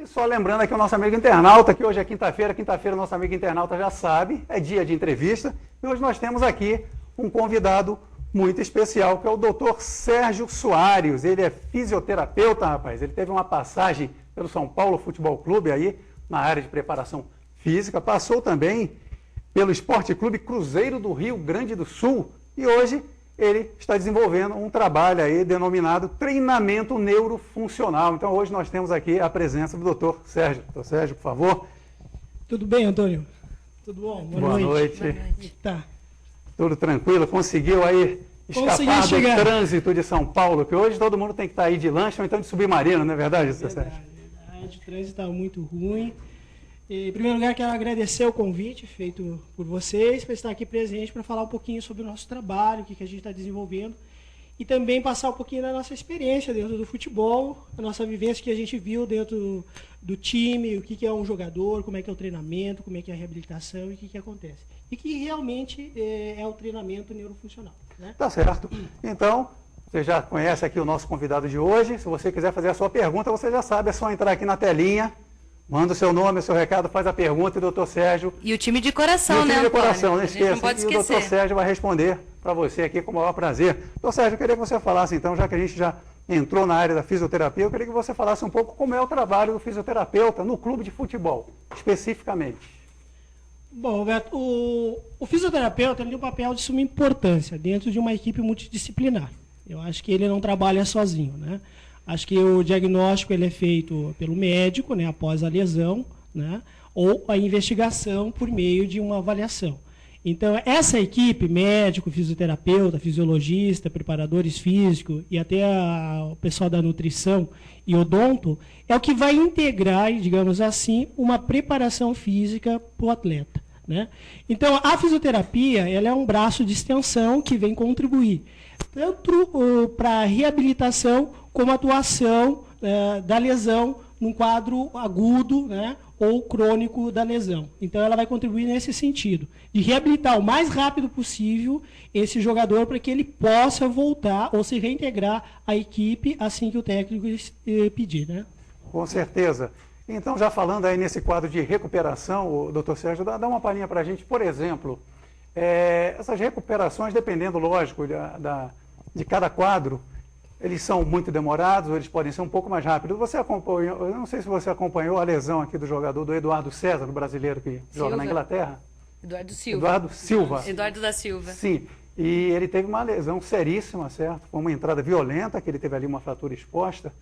E só lembrando aqui o nosso amigo internauta, que hoje é quinta-feira, o nosso amigo internauta já sabe, é dia de entrevista, e hoje nós temos aqui um convidado muito especial, que é o Dr. Sérgio Soares. Ele é fisioterapeuta, rapaz, ele teve uma passagem pelo São Paulo Futebol Clube aí, na área de preparação física, passou também pelo Esporte Clube Cruzeiro do Rio Grande do Sul, e hoje ele está desenvolvendo um trabalho aí denominado treinamento neurofuncional. Então hoje nós temos aqui a presença do Dr. Sérgio. Dr. Sérgio, por favor. Tudo bem, Antônio? Tudo bom? Boa noite. Boa noite. Tá. Tudo tranquilo? Conseguiu aí escapar do trânsito de São Paulo, que hoje todo mundo tem que estar aí de lancha ou então de submarino, não é verdade, Dr. Sérgio? Verdade, o trânsito está muito ruim. Em primeiro lugar, quero agradecer o convite feito por vocês para estar aqui presente para falar um pouquinho sobre o nosso trabalho, o que a gente está desenvolvendo e também passar um pouquinho da nossa experiência dentro do futebol, a nossa vivência que a gente viu dentro do time, o que é um jogador, como é que é o treinamento, como é que é a reabilitação e o que acontece. E que realmente é o treinamento neurofuncional. Né? Tá certo. Então, você já conhece aqui o nosso convidado de hoje. Se você quiser fazer a sua pergunta, você já sabe, é só entrar aqui na telinha. Manda o seu nome, o seu recado, faz a pergunta e o Dr. Sérgio... E o time de coração, né, Antônio? O time de coração, Antônio? não esqueça. Não pode esquecer. E o Dr. Sérgio vai responder para você aqui com o maior prazer. Dr. Sérgio, eu queria que você falasse então, já que a gente já entrou na área da fisioterapia, eu queria que você falasse um pouco como é o trabalho do fisioterapeuta no clube de futebol, especificamente. Bom, Roberto, o fisioterapeuta tem um papel de suma importância dentro de uma equipe multidisciplinar. Eu acho que ele não trabalha sozinho, né? Acho que o diagnóstico ele é feito pelo médico, né, após a lesão, né, ou a investigação por meio de uma avaliação. Então, essa equipe, médico, fisioterapeuta, fisiologista, preparadores físicos e até o pessoal da nutrição e odonto, é o que vai integrar, digamos assim, uma preparação física para o atleta. Né? Então, a fisioterapia ela é um braço de extensão que vem contribuir tanto para a reabilitação como a atuação da lesão num quadro agudo, né, ou crônico da lesão. Então, ela vai contribuir nesse sentido, de reabilitar o mais rápido possível esse jogador para que ele possa voltar ou se reintegrar à equipe assim que o técnico pedir. Né? Com certeza. Então, já falando aí nesse quadro de recuperação, o Dr. Sérgio, dá uma palhinha para a gente, por exemplo, essas recuperações, dependendo, lógico, de cada quadro, eles são muito demorados ou eles podem ser um pouco mais rápidos. Você acompanhou, eu não sei se você acompanhou a lesão aqui do jogador, do Eduardo César, do brasileiro que joga na Inglaterra. Eduardo Silva. Eduardo Silva. Eduardo da Silva. Sim, e ele teve uma lesão seríssima, certo? Foi uma entrada violenta, que ele teve ali uma fratura exposta.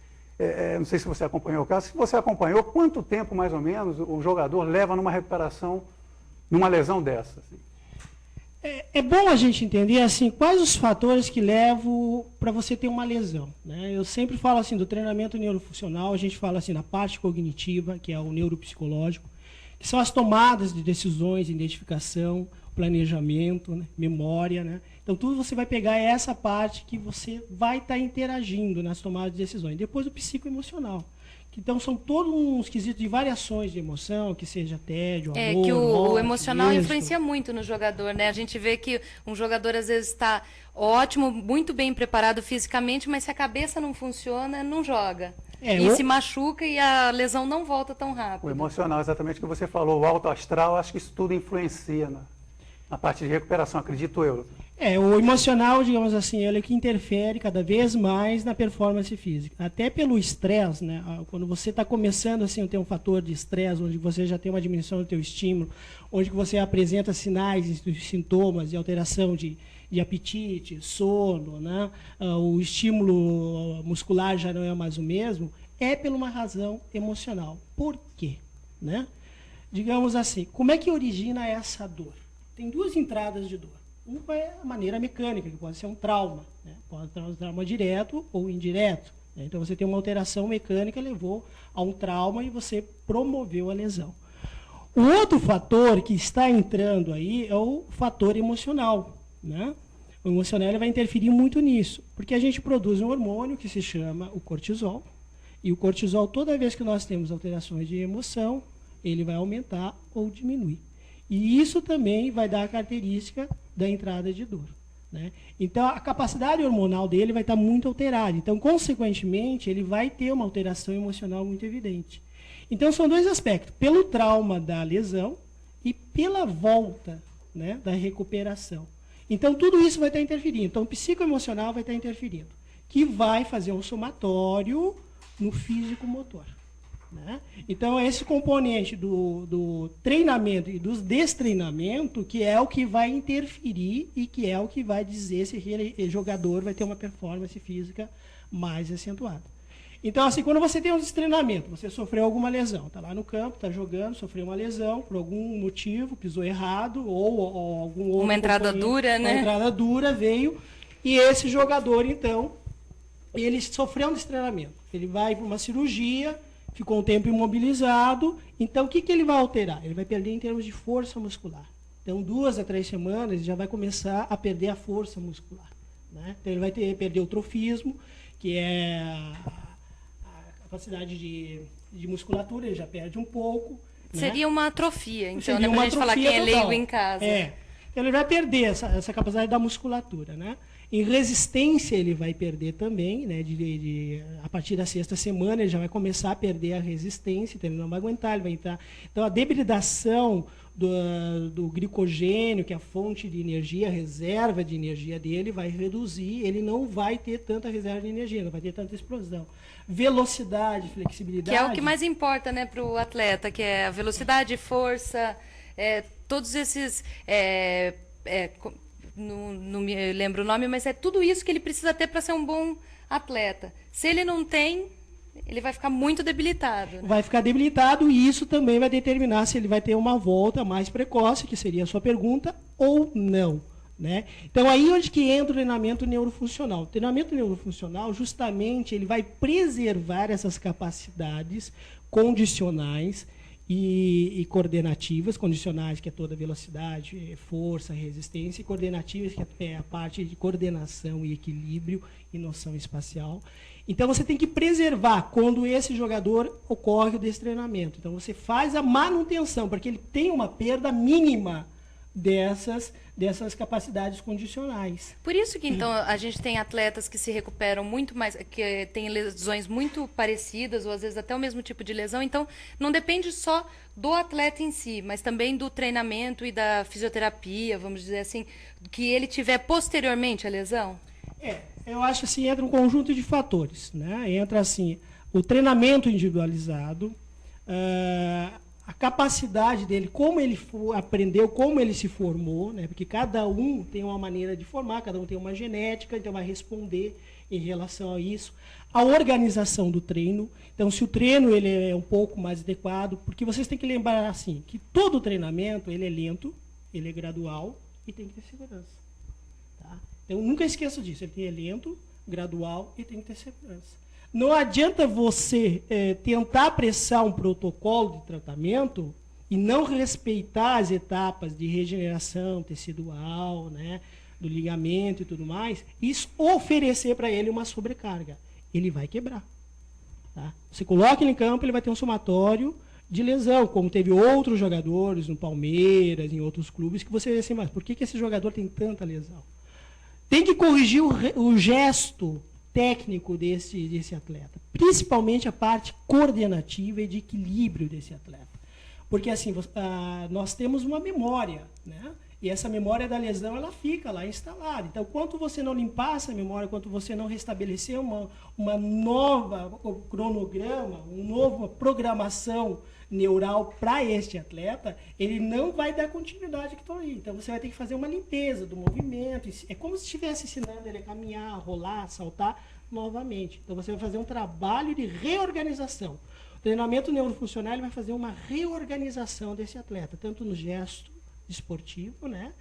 Não sei se você acompanhou o caso. Se você acompanhou, quanto tempo mais ou menos o jogador leva numa recuperação, numa lesão dessa? Assim? É bom a gente entender assim, quais os fatores que levam para você ter uma lesão. Né? Eu sempre falo assim do treinamento neurofuncional, a gente fala assim da parte cognitiva, que é o neuropsicológico, que são as tomadas de decisões, identificação, planejamento, né? Memória. Né? Então, tudo você vai pegar essa parte que você vai estar interagindo nas tomadas de decisões. Depois, o psicoemocional. Então, são todos uns quesitos de variações de emoção, que seja tédio, amor... É que o ódio, emocional êxito. influencia muito no jogador, né? A gente vê que um jogador, às vezes, está ótimo, muito bem preparado fisicamente, mas se a cabeça não funciona, não joga. Se machuca e a lesão não volta tão rápido. O emocional, exatamente o que você falou, o alto astral, acho que isso tudo influencia na parte de recuperação, acredito eu. O emocional, digamos assim, ele é que interfere cada vez mais na performance física. Até pelo estresse, né? Quando você está começando assim, a ter um fator de estresse, onde você já tem uma diminuição do teu estímulo, onde você apresenta sinais, sintomas de alteração de apetite, sono, né? O estímulo muscular já não é mais o mesmo, é por uma razão emocional. Por quê? Né? Digamos assim, como é que origina essa dor? Tem duas entradas de dor. Uma é a maneira mecânica, que pode ser um trauma. Né? Pode ser um trauma direto ou indireto. Né? Então, você tem uma alteração mecânica, levou a um trauma e você promoveu a lesão. O outro fator que está entrando aí é o fator emocional. Né? O emocional ele vai interferir muito nisso, porque a gente produz um hormônio que se chama o cortisol. E o cortisol, toda vez que nós temos alterações de emoção, ele vai aumentar ou diminuir. E isso também vai dar a característica da entrada de dor. Né? Então, a capacidade hormonal dele vai estar muito alterada. Então, consequentemente, ele vai ter uma alteração emocional muito evidente. Então, são dois aspectos. Pelo trauma da lesão e pela volta, né, da recuperação. Então, tudo isso vai estar interferindo. Então, o psicoemocional vai estar interferindo, que vai fazer um somatório no físico-motor. Né? Então, esse componente do treinamento e do destreinamento que é o que vai interferir e que é o que vai dizer se aquele jogador vai ter uma performance física mais acentuada. Então, assim, quando você tem um destreinamento, você sofreu alguma lesão, está lá no campo, está jogando, sofreu uma lesão, por algum motivo, pisou errado, ou algum outro... Uma entrada dura, né? Uma entrada dura veio, e esse jogador, então, ele sofreu um destreinamento. Ele vai para uma cirurgia, ficou um tempo imobilizado, então o que ele vai alterar? Ele vai perder em termos de força muscular. Então, 2 a 3 semanas, ele já vai começar a perder a força muscular. Né? Então, ele vai perder o trofismo, que é a capacidade de musculatura, ele já perde um pouco. Seria, né, uma atrofia, então, seria, né, pra gente falar quem é leigo em casa. Então, ele vai perder essa capacidade da musculatura, né? Em resistência, ele vai perder também, né? A partir da 6ª semana, ele já vai começar a perder a resistência, então ele não vai aguentar, ele vai entrar. Então, a debilidação do glicogênio, que é a fonte de energia, a reserva de energia dele, vai reduzir, ele não vai ter tanta reserva de energia, não vai ter tanta explosão. Velocidade, flexibilidade... Que é o que mais importa, né, para o atleta, que é a velocidade, força, todos esses... não me lembro o nome, mas é tudo isso que ele precisa ter para ser um bom atleta. Se ele não tem, ele vai ficar muito debilitado. Né? Vai ficar debilitado e isso também vai determinar se ele vai ter uma volta mais precoce, que seria a sua pergunta, ou não. Né? Então, aí onde que entra o treinamento neurofuncional. O treinamento neurofuncional, justamente, ele vai preservar essas capacidades condicionais e coordenativas, condicionais, que é toda velocidade, força, resistência, e coordenativas, que é a parte de coordenação e equilíbrio e noção espacial. Então, você tem que preservar quando esse jogador ocorre o destreinamento. Então, você faz a manutenção, para que ele tenha uma perda mínima dessas capacidades condicionais. Por isso que, então, a gente tem atletas que se recuperam muito mais, que têm lesões muito parecidas, ou às vezes até o mesmo tipo de lesão. Então, não depende só do atleta em si, mas também do treinamento e da fisioterapia, vamos dizer assim, que ele tiver posteriormente à lesão? Eu acho assim, entra um conjunto de fatores. Né? Entra assim, o treinamento individualizado, a capacidade dele, como ele aprendeu, como ele se formou, né? Porque cada um tem uma maneira de formar, cada um tem uma genética, então vai responder em relação a isso. A organização do treino, então se o treino ele é um pouco mais adequado, porque vocês têm que lembrar assim, que todo treinamento ele é lento, ele é gradual e tem que ter segurança. Tá? Então nunca esqueça disso, ele é lento, gradual e tem que ter segurança. Não adianta você tentar apressar um protocolo de tratamento e não respeitar as etapas de regeneração tecidual, né, do ligamento e tudo mais, e oferecer para ele uma sobrecarga. Ele vai quebrar. Tá? Você coloca ele em campo, ele vai ter um somatório de lesão, como teve outros jogadores no Palmeiras, em outros clubes, que você vê assim, mas por que esse jogador tem tanta lesão? Tem que corrigir o gesto técnico desse atleta, principalmente a parte coordenativa e de equilíbrio desse atleta. Porque assim, nós temos uma memória, né? E essa memória da lesão, ela fica lá instalada. Então, quanto você não limpar essa memória, quanto você não restabelecer uma nova cronograma, uma programação neural para este atleta, ele não vai dar continuidade que está aí. Então, você vai ter que fazer uma limpeza do movimento. É como se estivesse ensinando ele a caminhar, rolar, saltar novamente. Então, você vai fazer um trabalho de reorganização. O treinamento neurofuncional ele vai fazer uma reorganização desse atleta, tanto no gesto esportivo, né?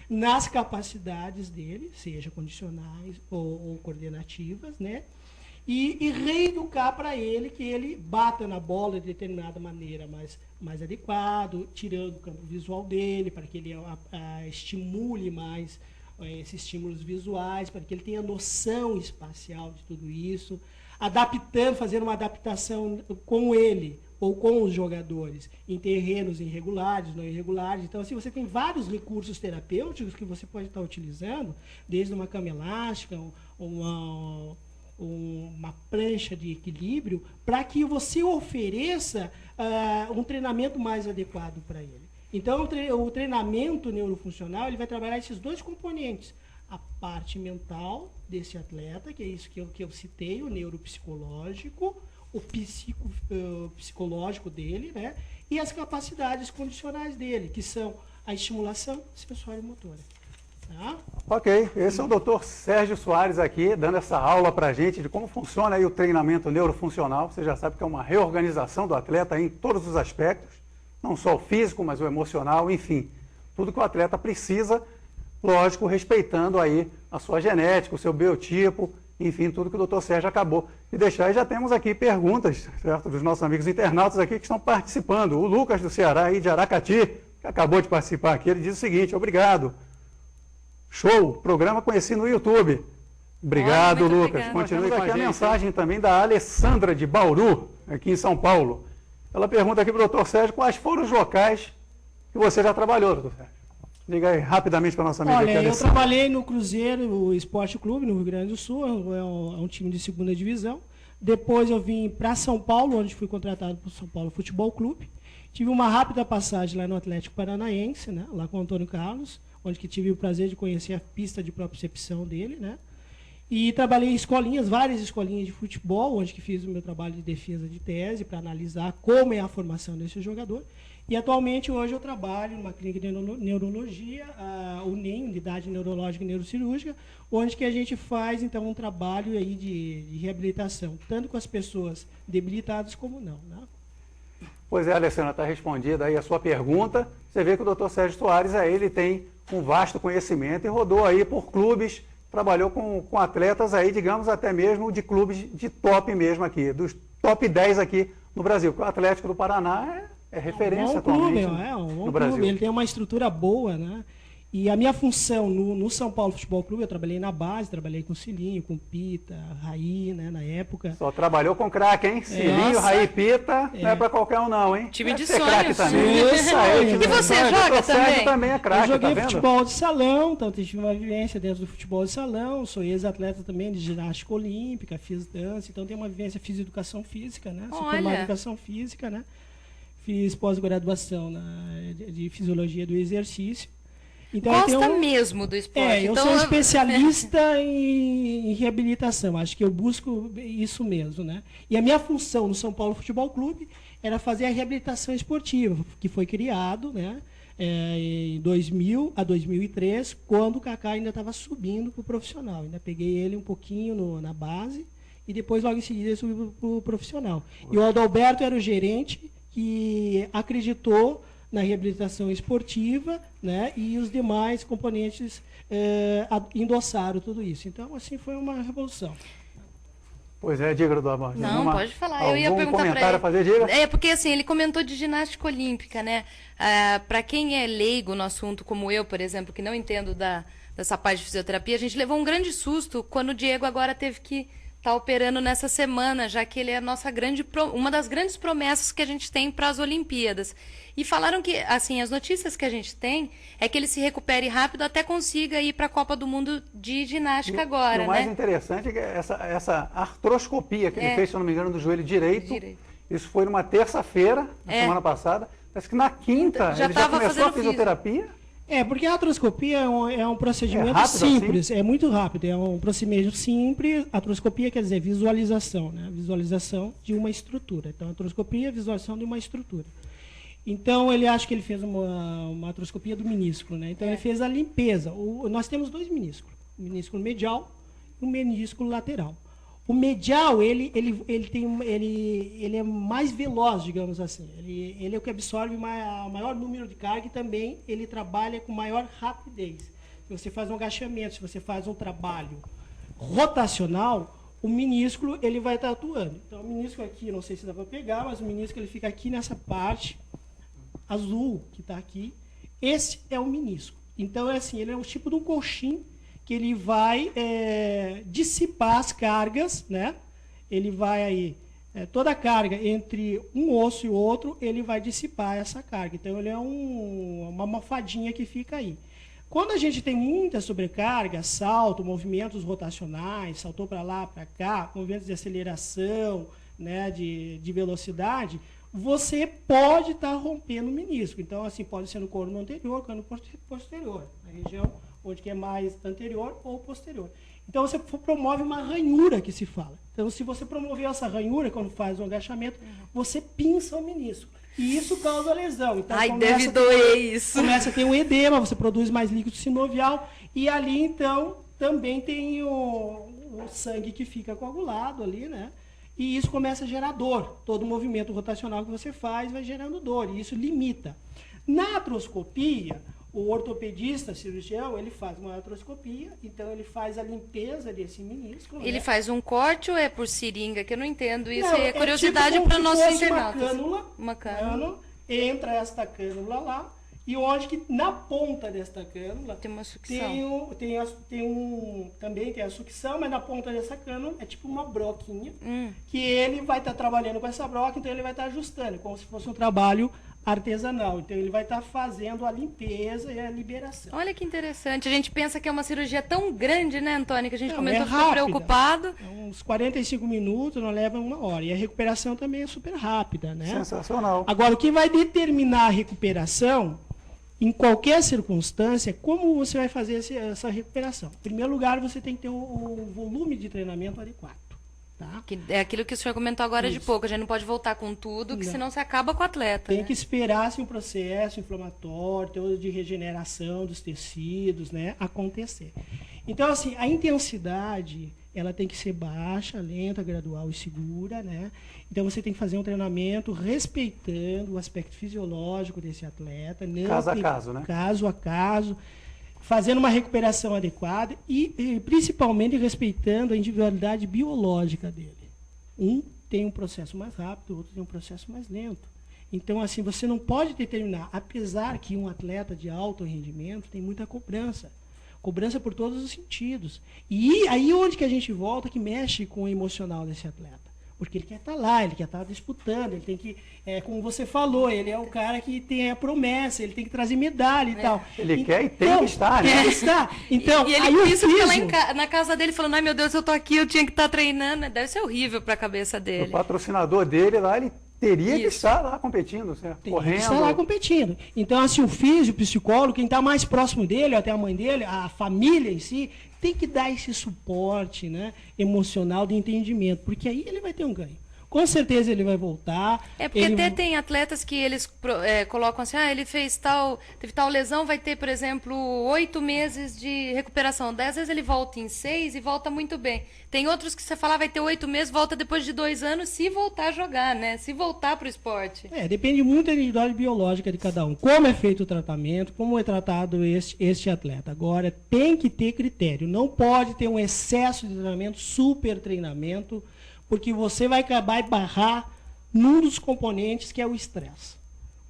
Nas capacidades dele, seja condicionais ou coordenativas, né? E reeducar para ele que ele bata na bola de determinada maneira mais adequado, tirando o campo visual dele, para que ele estimule mais esses estímulos visuais, para que ele tenha noção espacial de tudo isso, fazendo uma adaptação com ele, ou com os jogadores, em terrenos irregulares, não irregulares. Então, assim, você tem vários recursos terapêuticos que você pode estar utilizando, desde uma cama elástica, uma prancha de equilíbrio para que você ofereça um treinamento mais adequado para ele. Então, o treinamento neurofuncional ele vai trabalhar esses dois componentes. A parte mental desse atleta, que é isso que eu citei, o neuropsicológico, o psicológico dele, né? E as capacidades condicionais dele, que são a estimulação sensória e motora. Tá? Ok, esse é o Dr. Sérgio Soares aqui, dando essa aula para a gente de como funciona aí o treinamento neurofuncional. Você já sabe que é uma reorganização do atleta em todos os aspectos, não só o físico, mas o emocional, enfim. Tudo que o atleta precisa, lógico, respeitando aí a sua genética, o seu biotipo, enfim, tudo que o Dr. Sérgio acabou de deixar. E já temos aqui perguntas, certo, dos nossos amigos internautas aqui que estão participando. O Lucas do Ceará, aí de Aracati, que acabou de participar aqui, ele diz o seguinte: obrigado. Show, programa conheci no YouTube. Obrigado, Lucas. Continue com aqui a mensagem também da Alessandra de Bauru, aqui em São Paulo. Ela pergunta aqui para o Dr. Sérgio quais foram os locais que você já trabalhou, Dr. Sérgio. Liga aí rapidamente para a nossa amiga. Olha, eu trabalhei no Cruzeiro Esporte Clube, no Rio Grande do Sul, é um time de segunda divisão. Depois eu vim para São Paulo, onde fui contratado para o São Paulo Futebol Clube. Tive uma rápida passagem lá no Atlético Paranaense, né, lá com o Antônio Carlos, onde que tive o prazer de conhecer a pista de propriocepção dele, né? E trabalhei em escolinhas, várias escolinhas de futebol, onde que fiz o meu trabalho de defesa de tese para analisar como é a formação desse jogador. E atualmente hoje eu trabalho numa clínica de neurologia, a UNEM, Unidade Neurológica e Neurocirúrgica, onde que a gente faz então um trabalho aí de reabilitação, tanto com as pessoas debilitadas como não, né? Pois é, Alessandra, está respondida aí a sua pergunta. Você vê que o Dr. Sérgio Soares, ele tem um vasto conhecimento e rodou aí por clubes, trabalhou com atletas aí, digamos, até mesmo de clubes de top mesmo aqui, dos top 10 aqui no Brasil. Porque o Atlético do Paraná é referência atualmente no Brasil. Ele tem uma estrutura boa, né? E a minha função no São Paulo Futebol Clube, eu trabalhei na base, trabalhei com Cilinho, com Pita, Raí, né, na época. Só trabalhou com craque, hein? Cilinho, Raí, Pita, não é pra qualquer um não, hein? Time de sonhos. Também. Isso aí, e você joga também? Também é craque, eu joguei tá futebol de salão, então tive uma vivência dentro do futebol de salão, sou ex-atleta também de ginástica olímpica, fiz dança, então tenho uma vivência, fiz educação física, né? Sou formado em educação física, né? Fiz pós-graduação de fisiologia do exercício. Então, gosta mesmo do esporte. Eu sou especialista em reabilitação. Acho que eu busco isso mesmo, né? E a minha função no São Paulo Futebol Clube era fazer a reabilitação esportiva, que foi criado, né, em 2000 a 2003, quando o Kaká ainda estava subindo para o profissional. Ainda peguei ele um pouquinho na base e depois, logo em seguida, ele subiu para o profissional. E o Adalberto era o gerente que acreditou na reabilitação esportiva, né, e os demais componentes endossaram tudo isso. Então, assim, foi uma revolução. Pois é, diga, doutor Amor. Não, pode falar. Eu ia perguntar para ele. Fazer, diga? Porque assim, ele comentou de ginástica olímpica, né? Para quem é leigo no assunto, como eu, por exemplo, que não entendo dessa parte de fisioterapia, a gente levou um grande susto quando o Diego agora teve que está operando nessa semana, já que ele é uma das grandes promessas que a gente tem para as Olimpíadas. E falaram que, assim, as notícias que a gente tem é que ele se recupere rápido até consiga ir para a Copa do Mundo de ginástica agora, o mais interessante é que essa artroscopia que ele fez, se eu não me engano, do joelho direito. Isso foi numa terça-feira, na semana passada. Parece que na quinta ele já começou a fisioterapia. Porque a artroscopia é um procedimento simples, assim? É muito rápido, é um procedimento simples. A artroscopia quer dizer visualização, né? Visualização de uma estrutura. Então, a artroscopia é visualização de uma estrutura. Então, ele acha que ele fez uma artroscopia do menisco, né? Então, ele fez a limpeza. Nós temos dois meniscos, o menisco medial e o menisco lateral. O medial, ele é mais veloz, digamos assim. Ele é o que absorve maior número de carga e também ele trabalha com maior rapidez. Se você faz um agachamento, se você faz um trabalho rotacional, o minúsculo ele vai estar atuando. Então, o minúsculo aqui, não sei se dá para pegar, mas o minúsculo ele fica aqui nessa parte azul que está aqui. Esse é o minúsculo. Então, é assim, ele é um tipo de um colchinho que ele vai dissipar as cargas, né? Ele vai aí, toda a carga entre um osso e o outro, ele vai dissipar essa carga. Então, ele é uma almofadinha que fica aí. Quando a gente tem muita sobrecarga, salto, movimentos rotacionais, saltou para lá, para cá, movimentos de aceleração, né, de velocidade, você pode estar rompendo o menisco. Então, assim, pode ser no corno anterior, corno posterior, na região onde que é mais anterior ou posterior. Então, você promove uma ranhura, que se fala. Então, se você promover essa ranhura, quando faz um agachamento, você pinça o menisco. E isso causa lesão. Então, ai, deve doer isso. Começa a ter um edema, você produz mais líquido sinovial. E ali, então, também tem o sangue que fica coagulado ali, né? E isso começa a gerar dor. Todo movimento rotacional que você faz vai gerando dor. E isso limita. Na artroscopia, o ortopedista, cirurgião, ele faz uma artroscopia, então ele faz a limpeza desse menisco. Ele, né? faz um corte ou é por seringa? Que eu não entendo isso. Não, é curiosidade tipo para nossos internautas. Uma cânula. Entra esta cânula lá, e onde que na ponta desta cânula tem uma sucção. Também tem a sucção, mas na ponta dessa cânula é tipo uma broquinha, que ele vai estar trabalhando com essa broca, então ele vai estar ajustando, como se fosse um trabalho artesanal. Então ele vai estar fazendo a limpeza e a liberação. Olha que interessante. A gente pensa que é uma cirurgia tão grande, né, Antônio, que a gente comentou, ficou ficou preocupado. É uns 45 minutos, não leva 1 hora. E a recuperação também é super rápida, né? Sensacional. Agora, o que vai determinar a recuperação, em qualquer circunstância, como você vai fazer essa recuperação? Em primeiro lugar, você tem que ter o volume de treinamento adequado. Tá? Que é aquilo que o senhor comentou agora de pouco. A gente não pode voltar com tudo, que senão você acaba com o atleta. Tem que esperar um processo inflamatório, de regeneração dos tecidos, né, acontecer. Então, assim, a intensidade, ela tem que ser baixa, lenta, gradual e segura, né? Então, você tem que fazer um treinamento respeitando o aspecto fisiológico desse atleta. Caso a caso, né? Caso a caso. Fazendo uma recuperação adequada e principalmente respeitando a individualidade biológica dele. Um tem um processo mais rápido, o outro tem um processo mais lento. Então, assim, você não pode determinar, apesar que um atleta de alto rendimento tem muita cobrança. Cobrança por todos os sentidos. E aí onde que a gente volta, que mexe com o emocional desse atleta. Porque ele quer estar lá, ele quer estar disputando, ele tem que, como você falou, ele é o cara que tem a promessa, ele tem que trazer medalha e tal. Ele quer e tem que estar, né? Quer estar. Então, e ele aí isso fica lá na casa dele falando, ai meu Deus, eu tô aqui, eu tinha que estar treinando. Deve ser horrível para a cabeça dele. O patrocinador dele lá, ele teria que estar lá competindo, certo? Correndo. Estar lá competindo. Então, assim, o físico, o psicólogo, quem está mais próximo dele, até a mãe dele, a família em si, tem que dar esse suporte, né, emocional de entendimento, porque aí ele vai ter um ganho. Com certeza ele vai voltar. É porque até tem atletas que eles colocam assim, ele teve tal lesão, vai ter, por exemplo, 8 meses de recuperação. 10 vezes ele volta em 6 e volta muito bem. Tem outros que você fala, vai ter 8 meses, volta depois de 2 anos, se voltar a jogar, né? Se voltar para o esporte. Depende muito da individualidade biológica de cada um. Como é feito o tratamento, como é tratado este atleta. Agora, tem que ter critério. Não pode ter um excesso de treinamento, super treinamento, porque você vai acabar e barrar num dos componentes que é o estresse.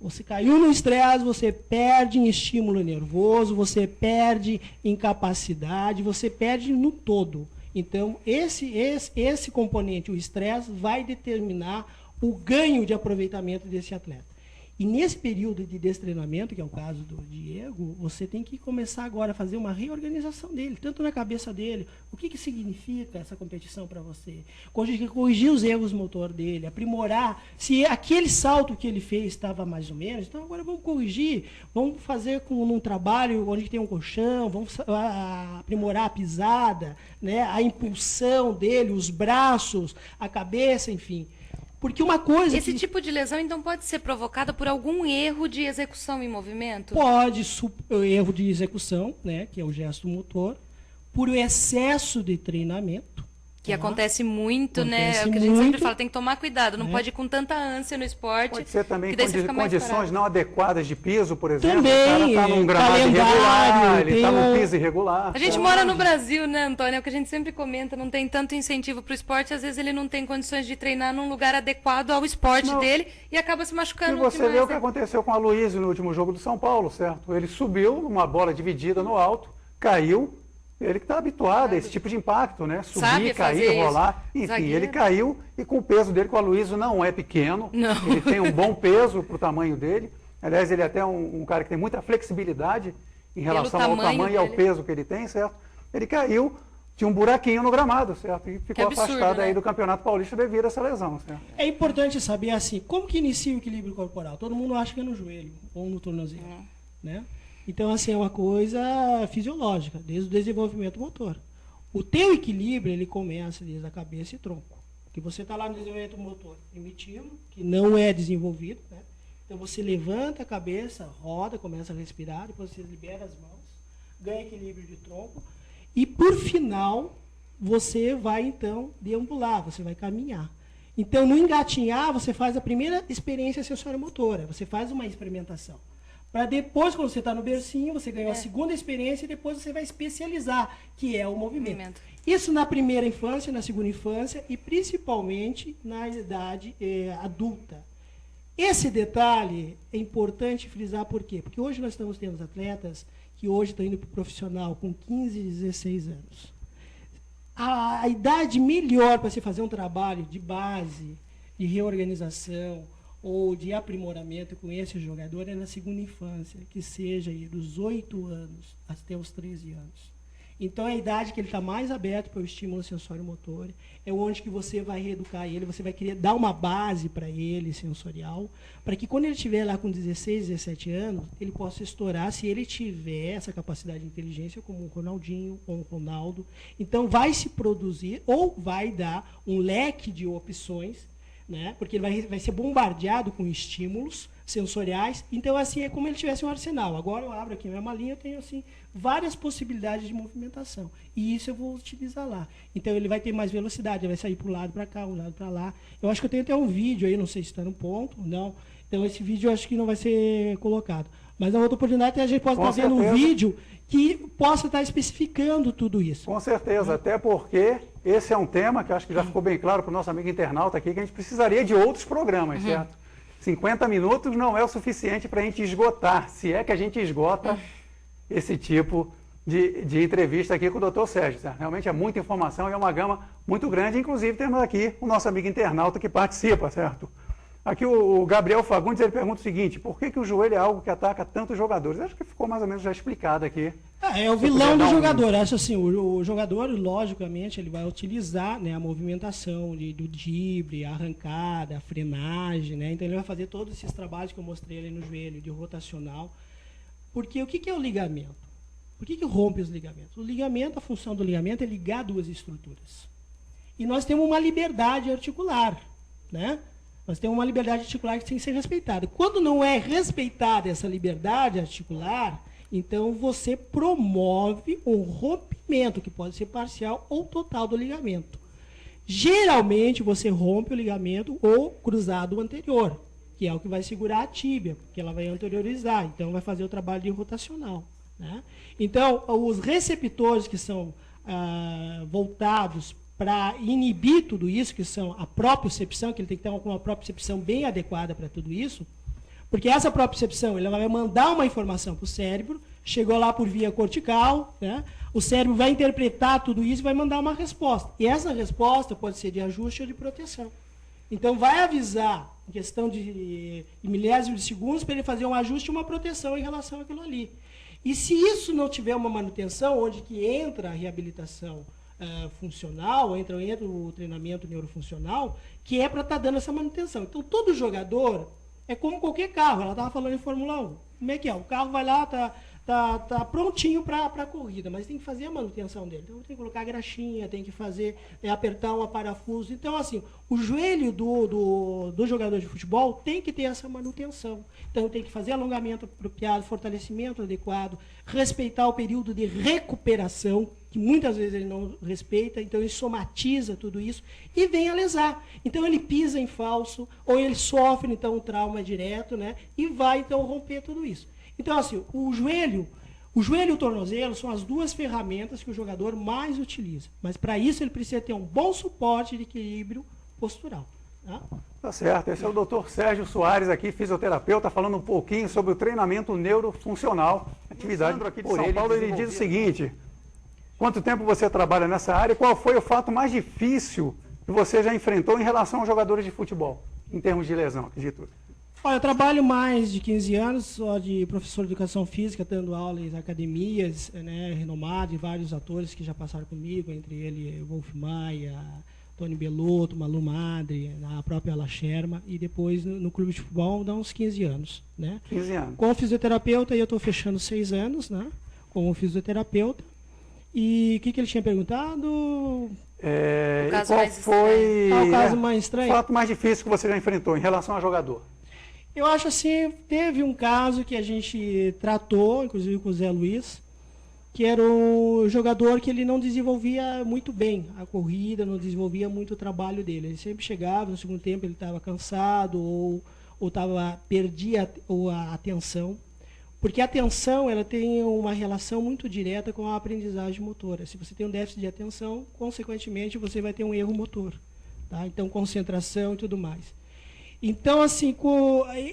Você caiu no estresse, você perde em estímulo nervoso, você perde em capacidade, você perde no todo. Então, esse componente, o estresse, vai determinar o ganho de aproveitamento desse atleta. E nesse período de destreinamento, que é o caso do Diego, você tem que começar agora a fazer uma reorganização dele, tanto na cabeça dele, o que significa essa competição para você, corrigir os erros motor dele, aprimorar, se aquele salto que ele fez estava mais ou menos, então agora vamos corrigir, vamos fazer num trabalho onde tem um colchão, vamos aprimorar a pisada, né, a impulsão dele, os braços, a cabeça, enfim. Porque uma coisa. Esse tipo de lesão, então, pode ser provocada por algum erro de execução em movimento? Pode, erro de execução, né, que é o gesto motor, por excesso de treinamento. Que acontece muito, né? É o que a gente sempre fala, tem que tomar cuidado, não pode ir com tanta ânsia no esporte. Pode ser também condições não adequadas de piso, por exemplo. Também, o cara está num gramado irregular, ele está num piso irregular. A gente mora no Brasil, né, Antônio? É o que a gente sempre comenta, não tem tanto incentivo para o esporte, às vezes ele não tem condições de treinar num lugar adequado ao esporte dele e acaba se machucando. E você vê o que aconteceu com a Aloysio no último jogo do São Paulo, certo? Ele subiu numa bola dividida no alto, caiu. Ele que está habituado a esse tipo de impacto, né? Subir, cair, rolar. Enfim, zagueiro. Ele caiu e com o peso dele, com o Aloysio não é pequeno. Não. Ele tem um bom peso para o tamanho dele. Aliás, ele é até um cara que tem muita flexibilidade. em relação ao tamanho e ao peso que ele tem, certo? Ele caiu, tinha um buraquinho no gramado, certo? E ficou afastado, né, aí do Campeonato Paulista devido a essa lesão, certo? É importante saber assim, como que inicia o equilíbrio corporal? Todo mundo acha que é no joelho ou no tornozelo, né? Então, assim, é uma coisa fisiológica, desde o desenvolvimento motor. O teu equilíbrio, ele começa desde a cabeça e tronco. Que você está lá no desenvolvimento motor primitivo, que não é desenvolvido, né? Então, você levanta a cabeça, roda, começa a respirar, depois você libera as mãos, ganha equilíbrio de tronco, e, por final, você vai, então, deambular, você vai caminhar. Então, no engatinhar, você faz a primeira experiência sensório-motora, você faz uma experimentação. Para depois, quando você está no bercinho, você ganhou a segunda experiência e depois você vai especializar, que é o movimento. Isso na primeira infância, na segunda infância e principalmente na idade adulta. Esse detalhe é importante frisar por quê? Porque hoje nós estamos tendo atletas que hoje estão indo para o profissional com 15, 16 anos. A idade melhor para se fazer um trabalho de base, de reorganização, ou de aprimoramento com esse jogador é na segunda infância, que seja aí dos 8 anos até os 13 anos. Então, é a idade que ele está mais aberto para o estímulo sensório-motor, é onde que você vai reeducar ele, você vai querer dar uma base para ele sensorial, para que quando ele estiver lá com 16, 17 anos, ele possa estourar se ele tiver essa capacidade de inteligência como um Ronaldinho ou um Ronaldo. Então, vai se produzir ou vai dar um leque de opções, né? Porque ele vai ser bombardeado com estímulos sensoriais. Então, assim, é como ele tivesse um arsenal. Agora eu abro aqui a minha malinha, eu tenho assim, várias possibilidades de movimentação. E isso eu vou utilizar lá. Então, ele vai ter mais velocidade, ele vai sair para um lado, para cá, um lado, para lá. Eu acho que eu tenho até um vídeo aí, não sei se está no ponto, não. Então, esse vídeo eu acho que não vai ser colocado. Mas na outra oportunidade a gente pode estar vendo um vídeo que possa estar especificando tudo isso. Com certeza, até porque esse é um tema que eu acho que já ficou bem claro para o nosso amigo internauta aqui, que a gente precisaria de outros programas, certo? 50 minutos não é o suficiente para a gente esgotar, se é que a gente esgota esse tipo de entrevista aqui com o Dr. Sérgio. Certo? Realmente é muita informação e é uma gama muito grande, inclusive temos aqui o nosso amigo internauta que participa, certo? Aqui o Gabriel Fagundes, ele pergunta o seguinte: por que o joelho é algo que ataca tantos jogadores? Acho que ficou mais ou menos já explicado aqui. É o vilão do jogador. Acho assim, o jogador, logicamente, ele vai utilizar, né, a movimentação do drible, a arrancada, a frenagem, né? Então ele vai fazer todos esses trabalhos que eu mostrei ali no joelho, de rotacional. Porque o que é o ligamento? Por que rompe os ligamentos? O ligamento, a função do ligamento é ligar duas estruturas. E nós temos uma liberdade articular, né? Nós temos uma liberdade articular que tem que ser respeitada. Quando não é respeitada essa liberdade articular, então você promove um rompimento, que pode ser parcial ou total do ligamento. Geralmente você rompe o ligamento ou cruzado anterior, que é o que vai segurar a tíbia, porque ela vai anteriorizar, então vai fazer o trabalho de rotacional, né? Então, os receptores que são voltados para inibir tudo isso, que são a propriocepção, que ele tem que ter uma propriocepção bem adequada para tudo isso, porque essa propriocepção ela vai mandar uma informação para o cérebro, chegou lá por via cortical, né? O cérebro vai interpretar tudo isso e vai mandar uma resposta. E essa resposta pode ser de ajuste ou de proteção. Então, vai avisar, em questão de milésimos de segundos, para ele fazer um ajuste e uma proteção em relação àquilo ali. E se isso não tiver uma manutenção, onde que entra a reabilitação funcional, entra o treinamento neurofuncional, que é para estar dando essa manutenção. Então, todo jogador é como qualquer carro. Ela estava falando em Fórmula 1. Como é que é? O carro vai lá, tá prontinho para a corrida, mas tem que fazer a manutenção dele. Então, tem que colocar graxinha, tem que fazer, apertar um parafuso. Então, assim, o joelho do jogador de futebol tem que ter essa manutenção. Então, tem que fazer alongamento apropriado, fortalecimento adequado, respeitar o período de recuperação, que muitas vezes ele não respeita, então ele somatiza tudo isso e vem a lesar. Então ele pisa em falso, ou ele sofre então um trauma direto, né? E vai então romper tudo isso. Então assim, o joelho e o tornozelo são as duas ferramentas que o jogador mais utiliza. Mas para isso ele precisa ter um bom suporte de equilíbrio postural. Tá certo, esse é o Dr. Sérgio Soares aqui, fisioterapeuta, falando um pouquinho sobre o treinamento neurofuncional, atividade aqui de São Paulo. Ele diz o seguinte: quanto tempo você trabalha nessa área e qual foi o fato mais difícil que você já enfrentou em relação aos jogadores de futebol, em termos de lesão, acredito? Olha, eu trabalho mais de 15 anos só de professor de educação física, dando aula em academias, né, renomadas, e vários atores que já passaram comigo, entre ele Wolf Maia, Tony Belotto, Malu Madre, a própria La Sherma, e depois no clube de futebol dá uns 15 anos. Né? 15 anos. Como fisioterapeuta, eu estou fechando 6 anos, né, como fisioterapeuta. E o que ele tinha perguntado? O qual foi o caso mais estranho? O fato mais difícil que você já enfrentou em relação ao jogador? Eu acho assim, teve um caso que a gente tratou, inclusive com o Zé Luiz, que era um jogador que ele não desenvolvia muito bem a corrida, não desenvolvia muito o trabalho dele. Ele sempre chegava, no segundo tempo ele estava cansado ou perdia a atenção. Porque a atenção ela tem uma relação muito direta com a aprendizagem motora. Se você tem um déficit de atenção, consequentemente você vai ter um erro motor. Tá? Então, concentração e tudo mais. Então, assim,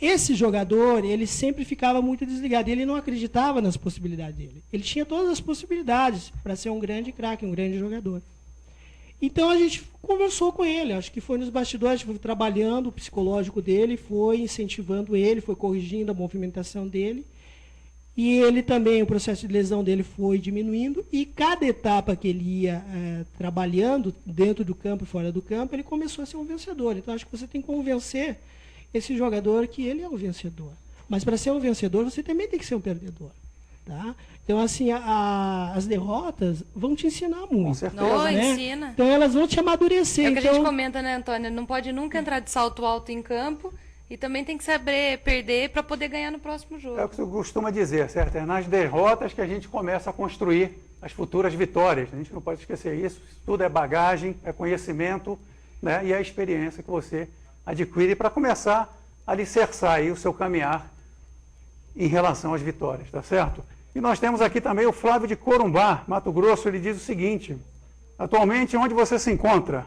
esse jogador, ele sempre ficava muito desligado. Ele não acreditava nas possibilidades dele. Ele tinha todas as possibilidades para ser um grande craque, um grande jogador. Então, a gente conversou com ele. Acho que foi nos bastidores, foi trabalhando o psicológico dele, foi incentivando ele, foi corrigindo a movimentação dele. E ele também, o processo de lesão dele foi diminuindo. E cada etapa que ele ia trabalhando, dentro do campo e fora do campo, ele começou a ser um vencedor. Então, acho que você tem que convencer esse jogador que ele é um vencedor. Mas, para ser um vencedor, você também tem que ser um perdedor. Tá? Então, assim, as derrotas vão te ensinar muito. Com certeza. Né? Ensina. Então, elas vão te amadurecer. É o que a gente comenta, né, Antônia? Não pode nunca entrar de salto alto em campo. E também tem que saber perder para poder ganhar no próximo jogo. É o que você costuma dizer, certo? É nas derrotas que a gente começa a construir as futuras vitórias. A gente não pode esquecer isso. Tudo é bagagem, é conhecimento, né? E é a experiência que você adquire para começar a alicerçar aí o seu caminhar em relação às vitórias, tá certo? E nós temos aqui também o Flávio de Corumbá, Mato Grosso. Ele diz o seguinte: atualmente, onde você se encontra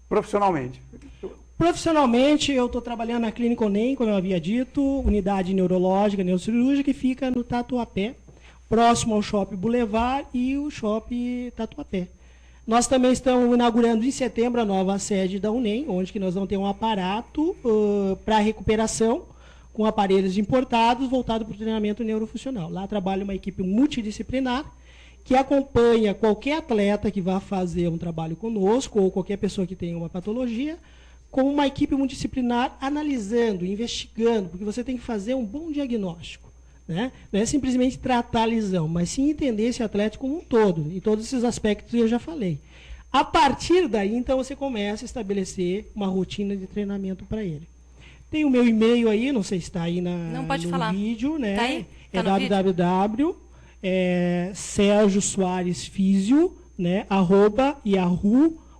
profissionalmente? Profissionalmente, eu estou trabalhando na Clínica ONEM, como eu havia dito, unidade neurológica, neurocirúrgica, que fica no Tatuapé, próximo ao Shopping Boulevard e o Shopping Tatuapé. Nós também estamos inaugurando em setembro a nova sede da UNEM, onde que nós vamos ter um aparato para recuperação, com aparelhos importados, voltado para o treinamento neurofuncional. Lá trabalha uma equipe multidisciplinar, que acompanha qualquer atleta que vá fazer um trabalho conosco, ou qualquer pessoa que tenha uma patologia, com uma equipe multidisciplinar analisando, investigando, porque você tem que fazer um bom diagnóstico. Né? Não é simplesmente tratar a lesão, mas sim entender esse atleta como um todo, em todos esses aspectos que eu já falei. A partir daí, então, você começa a estabelecer uma rotina de treinamento para ele. Tem o meu e-mail aí, não sei se está aí não pode no falar. vídeo, né? Tá aí? Tá é no www. Sérgio Soares Físio, né? @yahoo.com.br.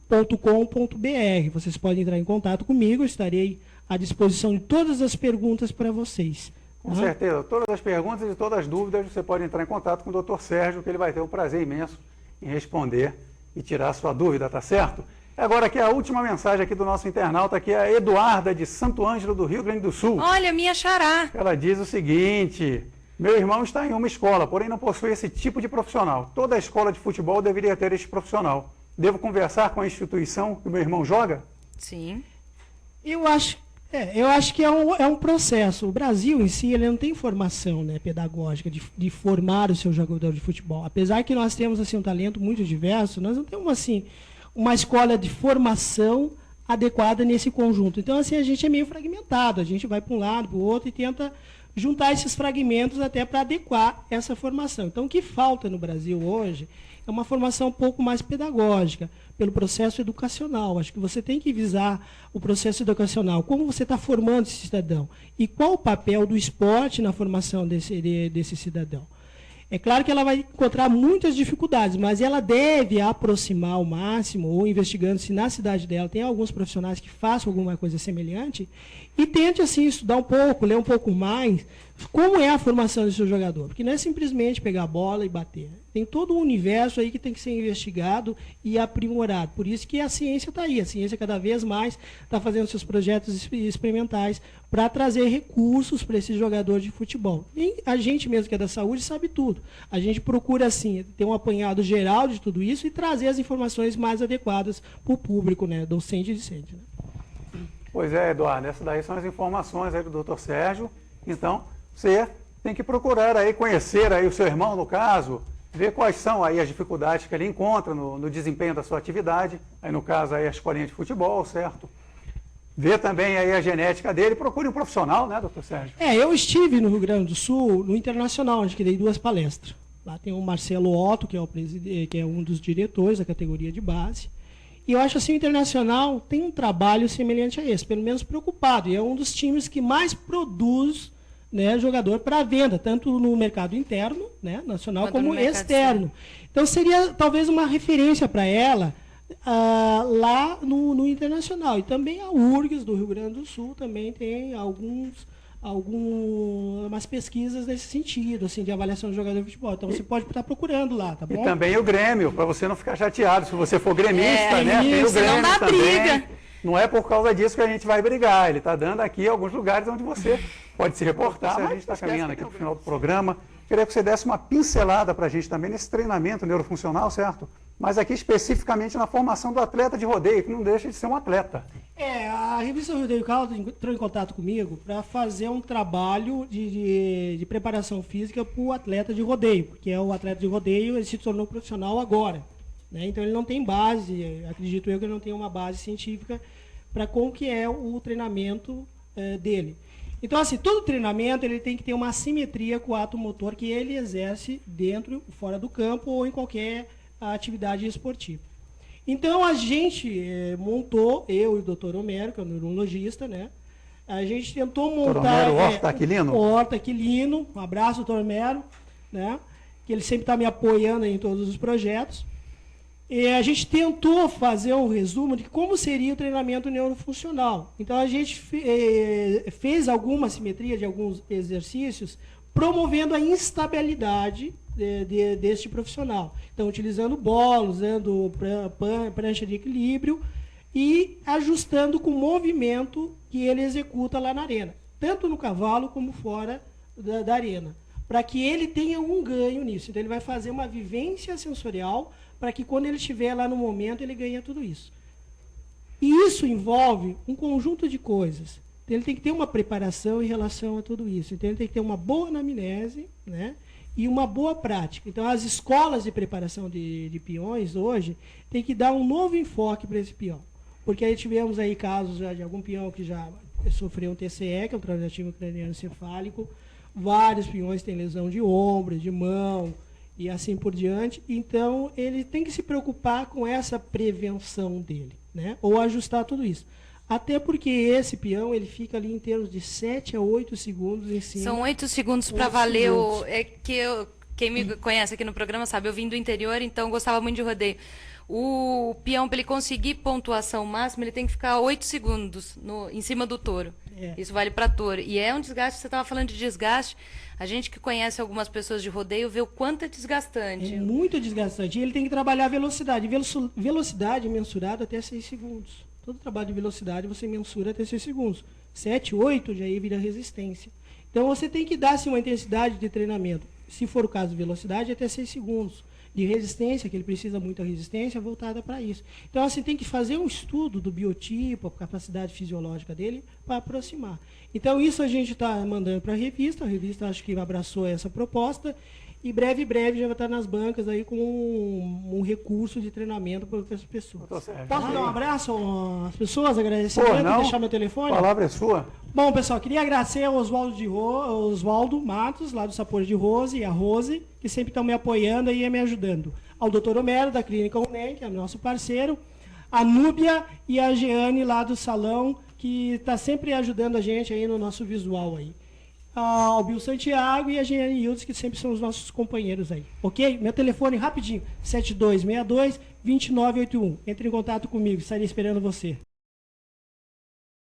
Vocês podem entrar em contato comigo, eu estarei à disposição de todas as perguntas para vocês. Com certeza, todas as perguntas e todas as dúvidas você pode entrar em contato com o Dr. Sérgio, que ele vai ter um prazer imenso em responder e tirar a sua dúvida, tá certo? Agora aqui a última mensagem aqui do nosso internauta, que é a Eduarda de Santo Ângelo, do Rio Grande do Sul. Olha, minha xará. Ela diz o seguinte: meu irmão está em uma escola, porém não possui esse tipo de profissional. Toda escola de futebol deveria ter esse profissional. Devo conversar com a instituição que o meu irmão joga? Sim. Eu acho que é um processo. O Brasil em si ele não tem formação, né, pedagógica de formar o seu jogador de futebol. Apesar que nós temos assim, um talento muito diverso, nós não temos assim, uma escola de formação adequada nesse conjunto. Então, assim, a gente é meio fragmentado. A gente vai para um lado, para o outro e tenta juntar esses fragmentos até para adequar essa formação. Então, o que falta no Brasil hoje é uma formação um pouco mais pedagógica, pelo processo educacional. Acho que você tem que visar o processo educacional. Como você está formando esse cidadão? E qual o papel do esporte na formação desse cidadão? É claro que ela vai encontrar muitas dificuldades, mas ela deve aproximar ao máximo, ou investigando se na cidade dela tem alguns profissionais que façam alguma coisa semelhante, e tente assim estudar um pouco, ler um pouco mais, como é a formação do seu jogador. Porque não é simplesmente pegar a bola e bater. Tem todo um universo aí que tem que ser investigado e aprimorado. Por isso que a ciência está aí. A ciência cada vez mais está fazendo seus projetos experimentais para trazer recursos para esse jogador de futebol. E a gente mesmo que é da saúde sabe tudo. A gente procura, assim, ter um apanhado geral de tudo isso e trazer as informações mais adequadas para o público, né, docente e discente. Né? Pois é, Eduardo, essas daí são as informações aí do doutor Sérgio. Então, você tem que procurar aí conhecer aí o seu irmão, no caso, ver quais são aí as dificuldades que ele encontra no desempenho da sua atividade, aí no caso aí a escolinha de futebol, certo? Ver também aí a genética dele, procure um profissional, né, doutor Sérgio? Eu estive no Rio Grande do Sul, no Internacional, onde que dei 2 palestras. Lá tem o Marcelo Otto, que é um dos diretores da categoria de base. E eu acho assim, o Internacional tem um trabalho semelhante a esse, pelo menos preocupado. E é um dos times que mais produz, né, jogador para venda, tanto no mercado interno, né, nacional, como externo. Então seria talvez uma referência para ela lá no Internacional. E também a URGS do Rio Grande do Sul também tem algumas pesquisas nesse sentido, assim, de avaliação de jogador de futebol. Então você pode estar procurando lá, tá bom? E também o Grêmio, para você não ficar chateado. Se você for gremista, né? Tem o Grêmio não dá também. Briga. Não é por causa disso que a gente vai brigar. Ele está dando aqui alguns lugares onde você pode se reportar. Mas a gente está caminhando aqui para o final do programa. Queria que você desse uma pincelada para a gente também nesse treinamento neurofuncional, certo? Mas aqui especificamente na formação do atleta de rodeio, que não deixa de ser um atleta. A revista Rodeio Caldo entrou em contato comigo para fazer um trabalho de preparação física para o atleta de rodeio, porque o atleta de rodeio ele se tornou profissional agora, né? Então ele não tem base, acredito eu que ele não tem uma base científica para como que é o treinamento dele. Então, assim, todo treinamento ele tem que ter uma assimetria com o ato motor que ele exerce dentro, fora do campo ou em qualquer atividade esportiva. Então, a gente montou, eu e o Dr. Homero, que é o neurologista, né? A gente tentou montar... Dr. Homero Aquilino? Horta Aquilino, um abraço, Dr. Homero, né? Que ele sempre está me apoiando em todos os projetos. E a gente tentou fazer um resumo de como seria o treinamento neurofuncional. Então, a gente fez alguma simetria de alguns exercícios, promovendo a instabilidade deste profissional. Então, utilizando bola, usando prancha de equilíbrio e ajustando com o movimento que ele executa lá na arena, tanto no cavalo como fora da arena, para que ele tenha um ganho nisso. Então, ele vai fazer uma vivência sensorial para que quando ele estiver lá no momento, ele ganhe tudo isso. E isso envolve um conjunto de coisas. Então, ele tem que ter uma preparação em relação a tudo isso. Então, ele tem que ter uma boa anamnese, né? E uma boa prática. Então, as escolas de preparação de peões hoje têm que dar um novo enfoque para esse peão. Porque aí tivemos aí casos já de algum peão que já sofreu um TCE, que é um traumatismo craniano encefálico. Vários peões têm lesão de ombro, de mão e assim por diante. Então, ele tem que se preocupar com essa prevenção dele, né? Ou ajustar tudo isso. Até porque esse peão, ele fica ali em termos de 7 a 8 segundos em cima. São 8 segundos para valer o... quem me conhece aqui no programa sabe, eu vim do interior, então gostava muito de rodeio. O peão, para ele conseguir pontuação máxima, ele tem que ficar 8 segundos em cima do touro. Isso vale para touro. E é um desgaste, você estava falando de desgaste, a gente que conhece algumas pessoas de rodeio vê o quanto é desgastante. É muito desgastante. E ele tem que trabalhar a velocidade. Velocidade mensurada até 6 segundos. Todo trabalho de velocidade você mensura até 6 segundos. 7, 8 já aí vira resistência. Então você tem que dar assim, uma intensidade de treinamento. Se for o caso de velocidade, até 6 segundos. De resistência, que ele precisa muita resistência, voltada para isso. Então, assim, tem que fazer um estudo do biotipo, a capacidade fisiológica dele, para aproximar. Então, isso a gente está mandando para a revista acho que abraçou essa proposta, e breve já vai estar nas bancas aí com um recurso de treinamento para outras pessoas. Posso dar um abraço às pessoas, agradecimento, deixar meu telefone? A palavra é sua. Bom, pessoal, queria agradecer ao Oswaldo Matos, lá do Sapor de Rose, e a Rose, que sempre estão me apoiando e me ajudando. Ao Dr. Homero, da Clínica UNEM, que é nosso parceiro, a Núbia e a Jeane, lá do Salão, que está sempre ajudando a gente aí no nosso visual aí. Ao Bill Santiago e a Jeane Hildes, que sempre são os nossos companheiros aí. Ok? Meu telefone, rapidinho, 7262-2981. Entre em contato comigo, estarei esperando você.